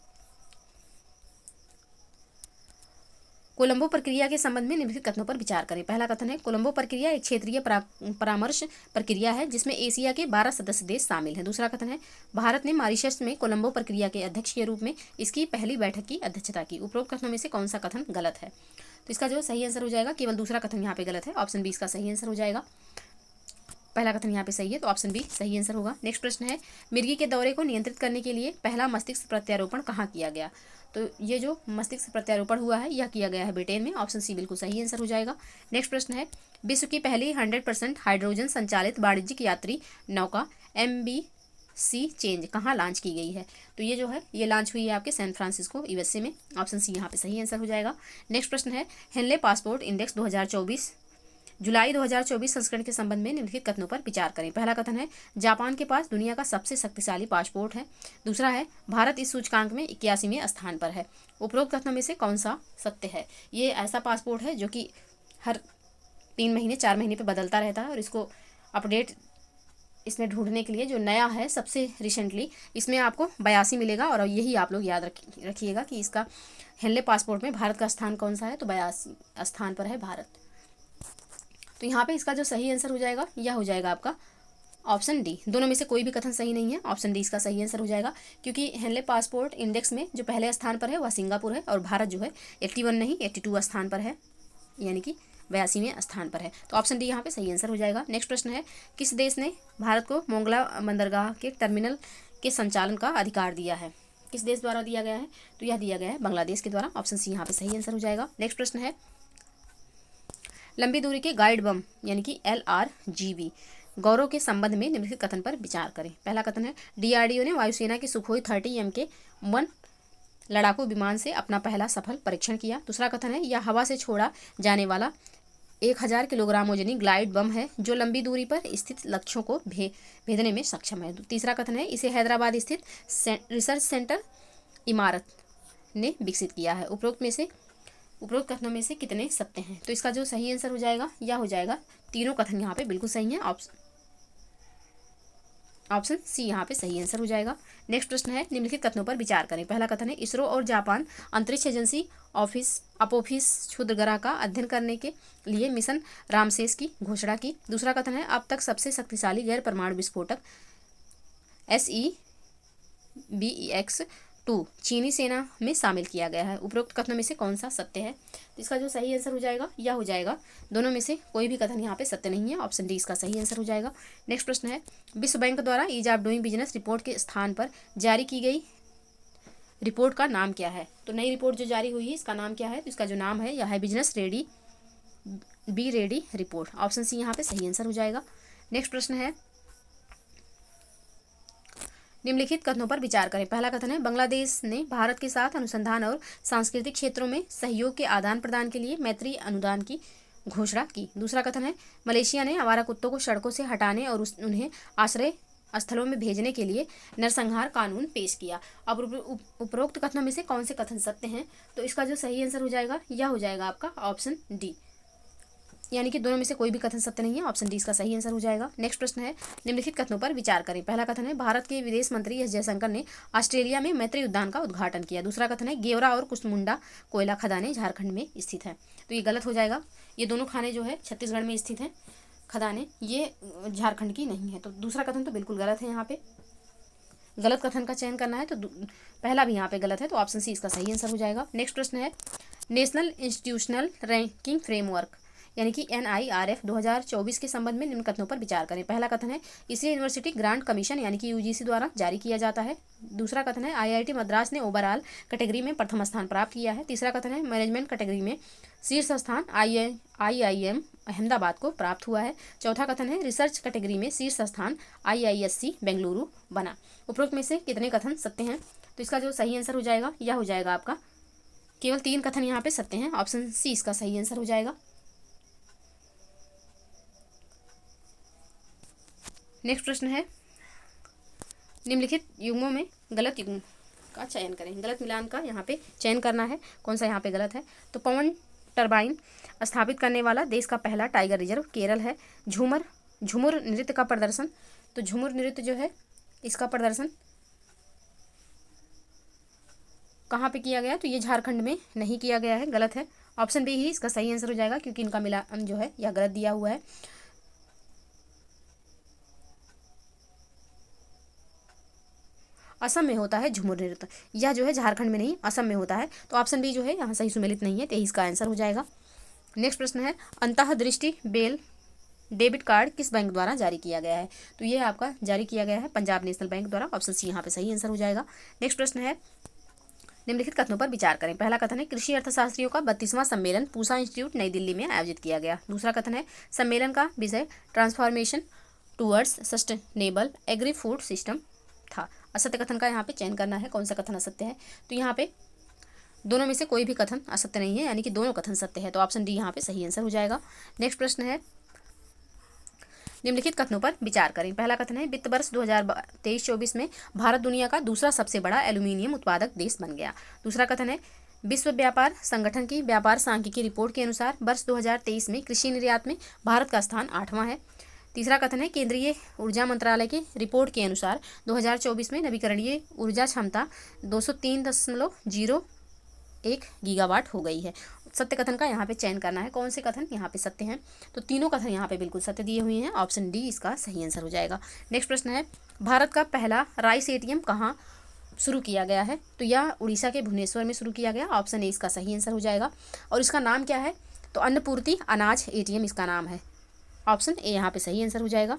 कोलंबो प्रक्रिया के संबंध में निम्नलिखित कथनों पर विचार करें। पहला कथन है, कोलंबो प्रक्रिया एक क्षेत्रीय परामर्श प्रक्रिया है जिसमें एशिया के 12 सदस्य देश शामिल हैं। दूसरा कथन है, भारत ने मॉरिशस में कोलंबो प्रक्रिया के अध्यक्ष के रूप में इसकी पहली बैठक की अध्यक्षता की। उपरोक्त कथनों में से कौन सा कथन गलत है? तो इसका जो सही आंसर हो जाएगा, केवल दूसरा कथन यहाँ पे गलत है, ऑप्शन बी इसका सही आंसर हो जाएगा। पहला कथन यहाँ पे सही है, तो ऑप्शन बी सही आंसर होगा। नेक्स्ट प्रश्न है, मिर्गी के दौरे को नियंत्रित करने के लिए पहला मस्तिष्क प्रत्यारोपण कहाँ किया गया? तो ये जो मस्तिष्क प्रत्यारोपण हुआ है यह किया गया है ब्रिटेन में, ऑप्शन सी बिल्कुल सही आंसर हो जाएगा। नेक्स्ट प्रश्न है, विश्व की पहली 100% हाइड्रोजन संचालित वाणिज्यिक यात्री नौका MBC चेंज कहाँ लॉन्च की गई है? तो ये जो है ये लॉन्च हुई है आपके सैन फ्रांसिस्को USA में, ऑप्शन सी यहाँ पे सही आंसर हो जाएगा। नेक्स्ट प्रश्न है, हेनले पासपोर्ट इंडेक्स 2024 जुलाई 2024 संस्करण के संबंध में निम्नलिखित कथनों पर विचार करें। पहला कथन है, जापान के पास दुनिया का सबसे शक्तिशाली पासपोर्ट है। दूसरा है, भारत इस सूचकांक में 81वें स्थान पर है। उपरोक्त कथनों में से कौन सा सत्य है? ये ऐसा पासपोर्ट है जो कि हर 3 महीने 4 महीने पे बदलता रहता है, और इसको अपडेट इसमें ढूंढने के लिए जो नया है सबसे रिसेंटली इसमें आपको 82 मिलेगा, और यही आप लोग याद रखिएगा कि इसका हेनले पासपोर्ट में भारत का स्थान कौन सा है? तो 82 स्थान पर है भारत। तो यहाँ पे इसका जो सही आंसर हो जाएगा यह हो जाएगा आपका ऑप्शन डी। दोनों में से कोई भी कथन सही नहीं है, ऑप्शन डी इसका सही आंसर हो जाएगा, क्योंकि हेनले पासपोर्ट इंडेक्स में जो पहले स्थान पर है वह सिंगापुर है, और भारत जो है 81 नहीं 82 स्थान पर है, यानी कि 82वें स्थान पर है। तो ऑप्शन डी यहाँ पे सही आंसर हो जाएगा। नेक्स्ट प्रश्न है, किस देश ने भारत को मोंगला बंदरगाह के टर्मिनल के संचालन का अधिकार दिया है? किस देश द्वारा दिया गया है? तो यह दिया गया है बांग्लादेश के द्वारा, ऑप्शन सी यहाँ पे सही आंसर हो जाएगा। नेक्स्ट प्रश्न है, लंबी दूरी के गाइड बम यानी कि LRGB गौरव के संबंध में निम्नलिखित कथन पर विचार करें। पहला कथन है, DRDO ने वायुसेना के सुखोई 30 MK-1 लड़ाकू विमान से अपना पहला सफल परीक्षण किया। दूसरा कथन है, यह हवा से छोड़ा जाने वाला 1000 किलोग्राम वजनी ग्लाइड बम है जो लंबी दूरी पर स्थित लक्ष्यों को भेदने में सक्षम है। तीसरा कथन है, इसे हैदराबाद स्थित रिसर्च सेंटर इमारत ने विकसित किया है। उपरोक्त में से उपरोक्त कथनों में से कितने सत्य हैं? तो इसका जो सही आंसर हो जाएगा या हो जाएगा, तीनों कथन यहाँ पे बिल्कुल सही हैं। ऑप्शन सी यहाँ पे सही आंसर हो जाएगा। नेक्स्ट प्रश्न है, निम्नलिखित कथनों पर विचार करें। पहला कथन है, इसरो और जापान अंतरिक्ष एजेंसी अपोफिस क्षुद्रग्रह का अध्ययन करने के लिए मिशन रामसेस की घोषणा की। दूसरा कथन है, अब तक सबसे शक्तिशाली गैर परमाणु विस्फोटक SEBX-2 चीनी सेना में शामिल किया गया है। उपरोक्त कथनों में से कौन सा सत्य है? तो इसका जो सही आंसर हो जाएगा या हो जाएगा, दोनों में से कोई भी कथन यहाँ पे सत्य नहीं है। ऑप्शन डी इसका सही आंसर हो जाएगा। नेक्स्ट प्रश्न है, विश्व बैंक द्वारा ease of doing business report के स्थान पर जारी की गई रिपोर्ट का नाम क्या है? तो नई रिपोर्ट जो जारी हुई है इसका नाम क्या है? तो इसका जो नाम है यह है business ready report. Option C यहाँ पे सही आंसर हो जाएगा। नेक्स्ट प्रश्न है, निम्नलिखित कथनों पर विचार करें। पहला कथन है, बांग्लादेश ने भारत के साथ अनुसंधान और सांस्कृतिक क्षेत्रों में सहयोग के आदान प्रदान के लिए मैत्री अनुदान की घोषणा की। दूसरा कथन है, मलेशिया ने आवारा कुत्तों को सड़कों से हटाने और उन्हें आश्रय स्थलों में भेजने के लिए नरसंहार कानून पेश किया। अब उपरोक्त कथनों में से कौन से कथन सत्य हैं? तो इसका जो सही आंसर हो जाएगा या हो जाएगा आपका ऑप्शन डी, यानी कि दोनों में से कोई भी कथन सत्य नहीं है। ऑप्शन डी इसका सही आंसर हो जाएगा। नेक्स्ट प्रश्न है, निम्नलिखित कथनों पर विचार करें। पहला कथन है, भारत के विदेश मंत्री एस जयशंकर ने ऑस्ट्रेलिया में मैत्री उद्यान का उद्घाटन किया। दूसरा कथन है, गेवरा और कुसमुंडा कोयला खदानें झारखंड में स्थित है। तो ये गलत हो जाएगा। ये दोनों खाने जो है छत्तीसगढ़ में स्थित हैं, खदानें ये झारखंड की नहीं है। तो दूसरा कथन तो बिल्कुल गलत है। यहाँ पे गलत कथन का चयन करना है तो पहला भी यहाँ पे गलत है, तो ऑप्शन सी इसका सही आंसर हो जाएगा। नेक्स्ट प्रश्न है, नेशनल इंस्टीट्यूशनल रैंकिंग फ्रेमवर्क यानी कि NIRF 2024 के संबंध में निम्न कथनों पर विचार करें। पहला कथन है, इसे यूनिवर्सिटी ग्रांट कमीशन यानी कि UGC द्वारा जारी किया जाता है। दूसरा कथन है, IIT मद्रास ने ओवरऑल कैटेगरी में प्रथम स्थान प्राप्त किया है। तीसरा कथन है, मैनेजमेंट कैटेगरी में शीर्ष स्थान IIM अहमदाबाद को प्राप्त हुआ है। चौथा कथन है, रिसर्च कैटेगरी में शीर्ष स्थान IISc बेंगलुरु बना। उपरोक्त में से कितने कथन सत्य हैं? तो इसका जो सही आंसर हो जाएगा या हो जाएगा आपका, केवल 3 कथन यहाँ पे सत्य हैं। ऑप्शन सी इसका सही आंसर हो जाएगा। नेक्स्ट प्रश्न है, निम्नलिखित युग्मों में गलत युग्म का चयन करें। गलत मिलान का यहाँ पे चयन करना है, कौन सा यहाँ पे गलत है। तो पवन टरबाइन स्थापित करने वाला देश का पहला टाइगर रिजर्व केरल है। झुमुर नृत्य का प्रदर्शन, तो झुमुर नृत्य जो है इसका प्रदर्शन कहाँ पे किया गया? तो ये झारखंड में नहीं किया गया है, गलत है। ऑप्शन बी ही इसका सही आंसर हो जाएगा, क्योंकि इनका मिलान जो है यह गलत दिया हुआ है। असम में होता है झुमुर नृत्य, यह जो है झारखंड में नहीं असम में होता है। तो ऑप्शन बी जो है यहाँ सही सुमेलित नहीं है, 23 का आंसर हो जाएगा। नेक्स्ट प्रश्न है, अंतःदृष्टि बेल डेबिट कार्ड किस बैंक द्वारा जारी किया गया है? तो ये आपका जारी किया गया है पंजाब नेशनल बैंक द्वारा। ऑप्शन सी यहाँ पे सही आंसर हो जाएगा। नेक्स्ट प्रश्न है, निम्नलिखित कथनों पर विचार करें। पहला कथन है, कृषि अर्थशास्त्रियों का 32वां सम्मेलन पूसा इंस्टीट्यूट नई दिल्ली में आयोजित किया गया। दूसरा कथन है, सम्मेलन का विषय transformation towards sustainable agri food system था। असत्य कथन का यहाँ पे चयन करना है, कौन सा कथन असत्य है। तो यहाँ पे दोनों में से कोई भी कथन असत्य नहीं है, यानी कि दोनों कथन सत्य है। तो ऑप्शन डी यहाँ पे सही आंसर हो जाएगा। नेक्स्ट प्रश्न है, निम्नलिखित कथनों पर विचार करें। पहला कथन है, वित्त वर्ष 2023-24 में भारत दुनिया का दूसरा सबसे बड़ा एल्यूमिनियम उत्पादक देश बन गया। दूसरा कथन है, विश्व व्यापार संगठन की व्यापार सांख्यिकी रिपोर्ट के अनुसार वर्ष 2023 में कृषि निर्यात में भारत का स्थान 8वां है। तीसरा कथन है, केंद्रीय ऊर्जा मंत्रालय की रिपोर्ट के अनुसार 2024 में नवीकरणीय ऊर्जा क्षमता 203.01 गीगावाट हो गई है। सत्य कथन का यहाँ पे चयन करना है, कौन से कथन यहाँ पे सत्य हैं। तो तीनों कथन यहाँ पे बिल्कुल सत्य दिए हुए हैं। ऑप्शन डी इसका सही आंसर हो जाएगा। नेक्स्ट प्रश्न है, भारत का पहला राइस ATM कहाँ शुरू किया गया है? तो यह उड़ीसा के भुवनेश्वर में शुरू किया गया। ऑप्शन ए इसका सही आंसर हो जाएगा। और इसका नाम क्या है? तो अन्नपूर्ति अनाज ATM इसका नाम है। ऑप्शन ए यहाँ पे सही आंसर हो जाएगा।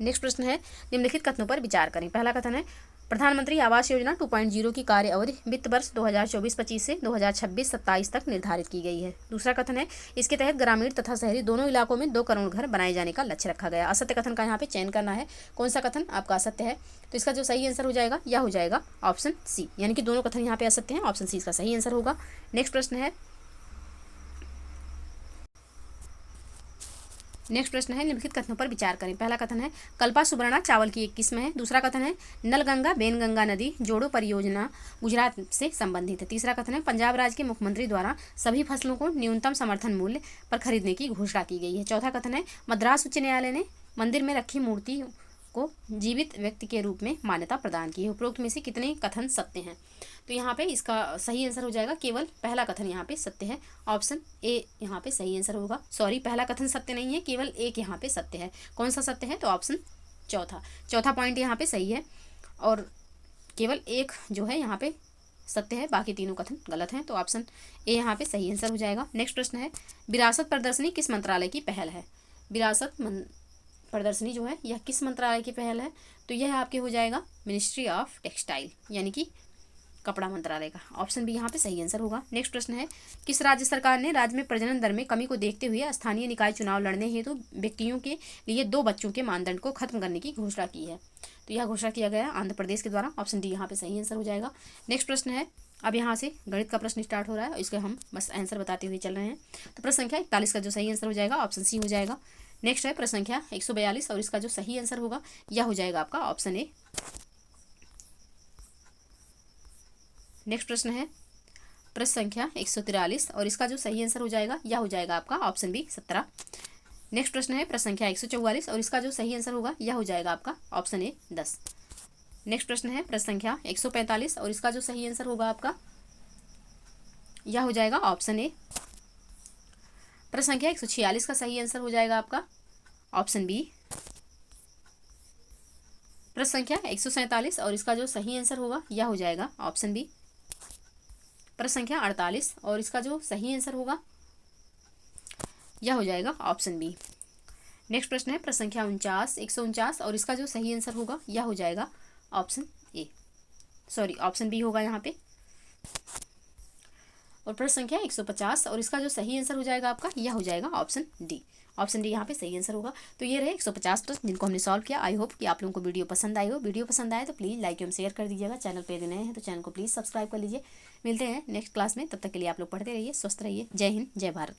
नेक्स्ट प्रश्न है, निम्नलिखित कथनों पर विचार करें। पहला कथन है, प्रधानमंत्री आवास योजना 2.0 की कार्य अवधि वित्त वर्ष 2024-25 से 2026-27 तक निर्धारित की गई है। दूसरा कथन है, इसके तहत ग्रामीण तथा शहरी दोनों इलाकों में 2 करोड़ घर बनाए जाने का लक्ष्य रखा गया। असत्य कथन का यहाँ पे चयन करना है, कौन सा कथन आपका असत्य है। तो इसका जो सही आंसर हो जाएगा या हो जाएगा ऑप्शन सी, यानी कि दोनों कथन यहाँ पे असत्य हैं। ऑप्शन सी इसका सही आंसर होगा। नेक्स्ट प्रश्न है, नेक्स्ट प्रश्न है, निम्नलिखित कथनों पर विचार करें। पहला कथन है कल्पा सुबर्णा चावल की एक किस्म है। दूसरा कथन है नलगंगा बेनगंगा नदी जोड़ो परियोजना गुजरात से संबंधित है। तीसरा कथन है पंजाब राज्य के मुख्यमंत्री द्वारा सभी फसलों को न्यूनतम समर्थन मूल्य पर खरीदने की घोषणा की गई है। चौथा कथन है मद्रास उच्च न्यायालय ने मंदिर में रखी मूर्ति को जीवित व्यक्ति के रूप में मान्यता प्रदान की है। उपरोक्त में से कितने कथन सत्य हैं? तो यहाँ पे इसका सही आंसर हो जाएगा केवल पहला कथन यहाँ पे सत्य है, ऑप्शन ए यहाँ पे सही आंसर होगा। सॉरी, पहला कथन सत्य नहीं है, केवल एक यहाँ पे सत्य है। कौन सा सत्य है? तो ऑप्शन चौथा पॉइंट यहाँ पे सही है और केवल एक जो है यहाँ पे सत्य है, बाकी तीनों कथन गलत हैं। तो ऑप्शन ए यहाँ पे सही आंसर हो जाएगा। नेक्स्ट प्रश्न है विरासत प्रदर्शनी किस मंत्रालय की पहल है? विरासत प्रदर्शनी जो है यह किस मंत्रालय की पहल है? तो यह आपके हो जाएगा मिनिस्ट्री ऑफ टेक्सटाइल यानी कि कपड़ा मंत्रालय का। ऑप्शन बी यहाँ पे सही आंसर होगा। नेक्स्ट प्रश्न है किस राज्य सरकार ने राज्य में प्रजनन दर में कमी को देखते हुए स्थानीय निकाय चुनाव लड़ने हेतु व्यक्तियों के लिए 2 बच्चों के मानदंड को खत्म करने की घोषणा की है? तो यह घोषणा किया गया आंध्र प्रदेश के द्वारा। ऑप्शन डी यहाँ पे सही आंसर हो जाएगा। नेक्स्ट प्रश्न है अब यहाँ से गणित का प्रश्न स्टार्ट हो रहा है, इसके हम बस आंसर बताते हुए चल रहे हैं। तो प्रश्न संख्या 41 का जो सही आंसर हो जाएगा ऑप्शन सी हो जाएगा। नेक्स्ट है प्रश्न संख्या 142 और इसका जो सही आंसर होगा यह हो जाएगा आपका ऑप्शन ए। नेक्स्ट प्रश्न है प्रश्न संख्या 143 और इसका जो सही आंसर हो जाएगा यह हो जाएगा आपका ऑप्शन बी 17। नेक्स्ट प्रश्न है प्रश्न संख्या 144 और इसका जो सही आंसर होगा यह हो जाएगा आपका ऑप्शन ए 10। नेक्स्ट प्रश्न है प्रश्न संख्या 145 और इसका जो सही आंसर होगा आपका यह हो जाएगा ऑप्शन ए। प्रश्न संख्या 146 का सही आंसर हो जाएगा आपका ऑप्शन बी। प्रश्न संख्या 147 और इसका जो सही आंसर होगा यह हो जाएगा ऑप्शन बी। प्रश्न संख्या 48 और इसका जो सही आंसर होगा यह हो जाएगा ऑप्शन बी। नेक्स्ट प्रश्न है प्रश्न संख्या 149 और इसका जो सही आंसर होगा यह हो जाएगा option A, sorry option B होगा यहाँ पे। और प्रश्न संख्या 150 और इसका जो सही आंसर हो जाएगा आपका यह हो जाएगा ऑप्शन डी। ऑप्शन डी यहाँ पे सही आंसर होगा। तो ये रहे 150 प्रश्न जिनको हमने सॉल्व किया। आई होप कि आप लोगों को वीडियो पसंद आई हो। वीडियो पसंद आए तो प्लीज़ लाइक एवं शेयर कर दीजिएगा। चैनल पे नए हैं तो चैनल को प्लीज़ सब्सक्राइब कर लीजिए। मिलते हैं नेक्स्ट क्लास में, तब तक के लिए आप लोग पढ़ते रहिए, स्वस्थ रहिए। जय हिंद, जय भारत।